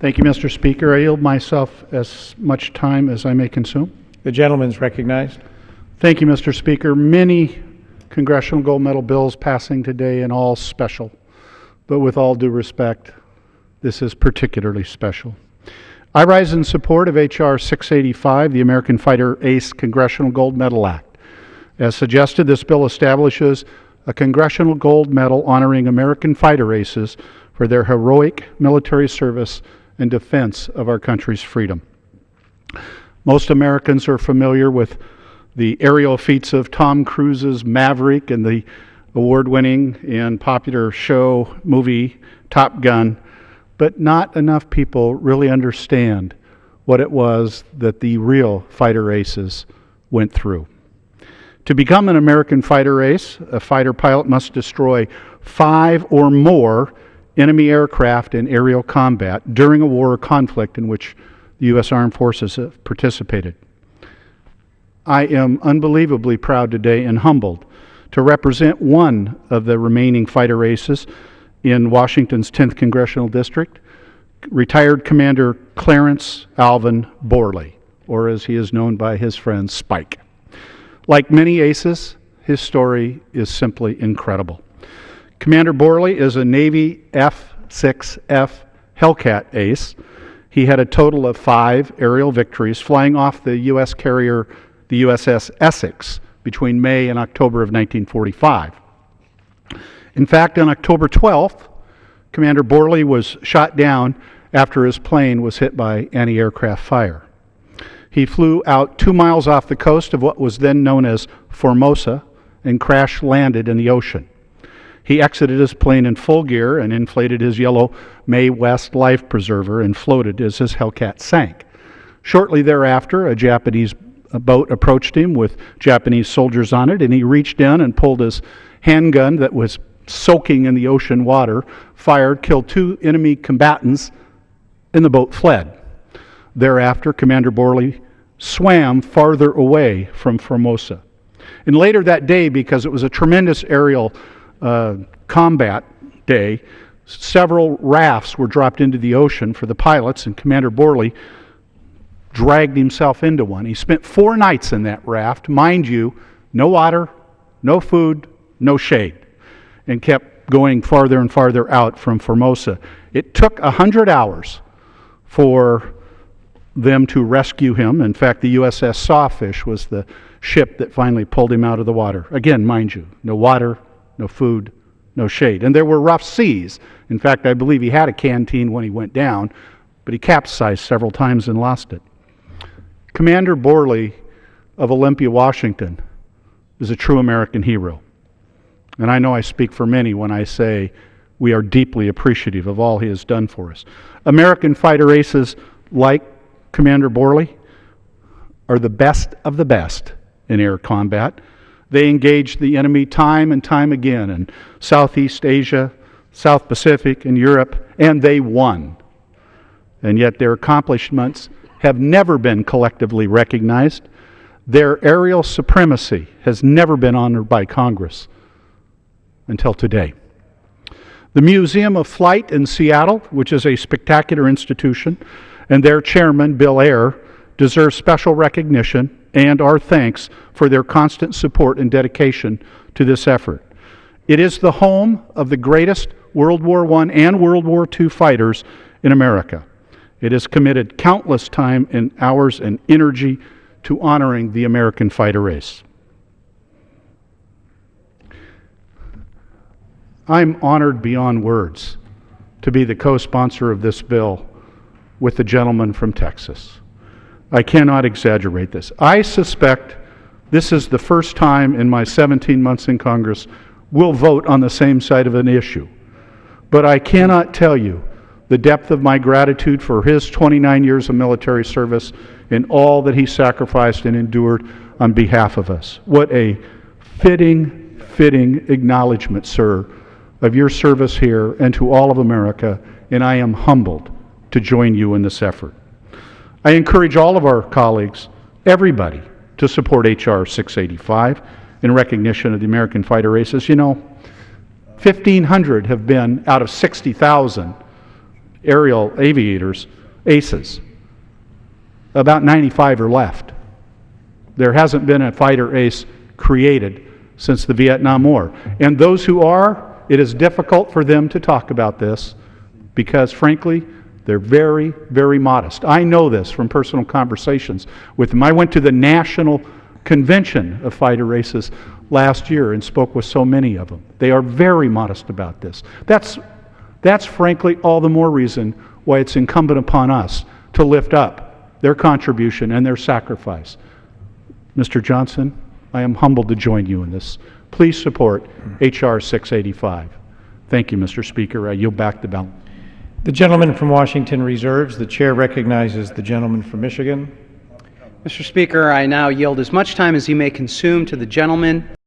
Thank you, Mr. Speaker. I yield myself as much time as I may consume. The gentleman's recognized. Thank you, Mr. Speaker. Many congressional gold medal bills passing today, and all special. But with all due respect, this is particularly special. I rise in support of H.R. 685, the American Fighter Ace Congressional Gold Medal Act. As suggested, this bill establishes a congressional gold medal honoring American fighter aces for their heroic military service and defense of our country's freedom. Most Americans are familiar with the aerial feats of Tom Cruise's Maverick and the award-winning and popular show movie Top Gun, but not enough people really understand what it was that the real fighter aces went through. To become an American fighter ace, a fighter pilot must destroy 5 or more enemy aircraft in aerial combat during a war or conflict in which the U.S. Armed Forces have participated. I am unbelievably proud today and humbled to represent one of the remaining fighter aces in Washington's 10th Congressional District, retired Commander Clarence Alvin Borley, or as he is known by his friends, Spike. Like many aces, his story is simply incredible. Commander Borley is a Navy F-6F Hellcat ace. He had a total of 5 aerial victories flying off the U.S. carrier, the USS Essex, between May and October of 1945. In fact, on October 12th, Commander Borley was shot down after his plane was hit by anti-aircraft fire. He flew out 2 miles off the coast of what was then known as Formosa and crash-landed in the ocean. He exited his plane in full gear and inflated his yellow Mae West life preserver and floated as his Hellcat sank. Shortly thereafter, a Japanese boat approached him with Japanese soldiers on it, and he reached in and pulled his handgun that was soaking in the ocean water, fired, killed 2 enemy combatants, and the boat fled. Thereafter, Commander Borley swam farther away from Formosa. And later that day, because it was a tremendous aerial combat day, several rafts were dropped into the ocean for the pilots, and Commander Borley dragged himself into one. He spent 4 nights in that raft, mind you, no water, no food, no shade, and kept going farther and farther out from Formosa. It took 100 hours for them to rescue him. In fact, the USS Sawfish was the ship that finally pulled him out of the water. Again, mind you, no water, no food, no shade. And there were rough seas. In fact, I believe he had a canteen when he went down, but he capsized several times and lost it. Commander Borley of Olympia, Washington, is a true American hero. And I know I speak for many when I say we are deeply appreciative of all he has done for us. American fighter aces like Commander Borley are the best of the best in air combat. They engaged the enemy time and time again in Southeast Asia, South Pacific, and Europe, and they won. And yet their accomplishments have never been collectively recognized. Their aerial supremacy has never been honored by Congress until today. The Museum of Flight in Seattle, which is a spectacular institution, and their chairman, Bill Ayer, deserve special recognition and our thanks for their constant support and dedication to this effort. It is the home of the greatest World War I and World War II fighters in America. It has committed countless time and hours and energy to honoring the American fighter ace. I'm honored beyond words to be the co-sponsor of this bill with the gentleman from Texas. I cannot exaggerate this. I suspect this is the first time in my 17 months in Congress we'll vote on the same side of an issue. But I cannot tell you the depth of my gratitude for his 29 years of military service and all that he sacrificed and endured on behalf of us. What a fitting acknowledgement, sir, of your service here and to all of America, and I am humbled to join you in this effort. I encourage all of our colleagues, everybody, to support H.R. 685 in recognition of the American fighter aces. You know, 1,500 have been out of 60,000 aerial aviators, ACEs. About 95 are left. There hasn't been a fighter ace created since the Vietnam War. And those who are, it is difficult for them to talk about this because, frankly, they're very, very modest. I know this from personal conversations with them. I went to the National Convention of Fighter Aces last year and spoke with so many of them. They are very modest about this. That's frankly all the more reason why it's incumbent upon us to lift up their contribution and their sacrifice. Mr. Johnson, I am humbled to join you in this. Please support H.R. 685. Thank you, Mr. Speaker. I yield back the balance. The gentleman from Washington reserves. The chair recognizes the gentleman from Michigan. Mr. Speaker, I now yield as much time as he may consume to the gentleman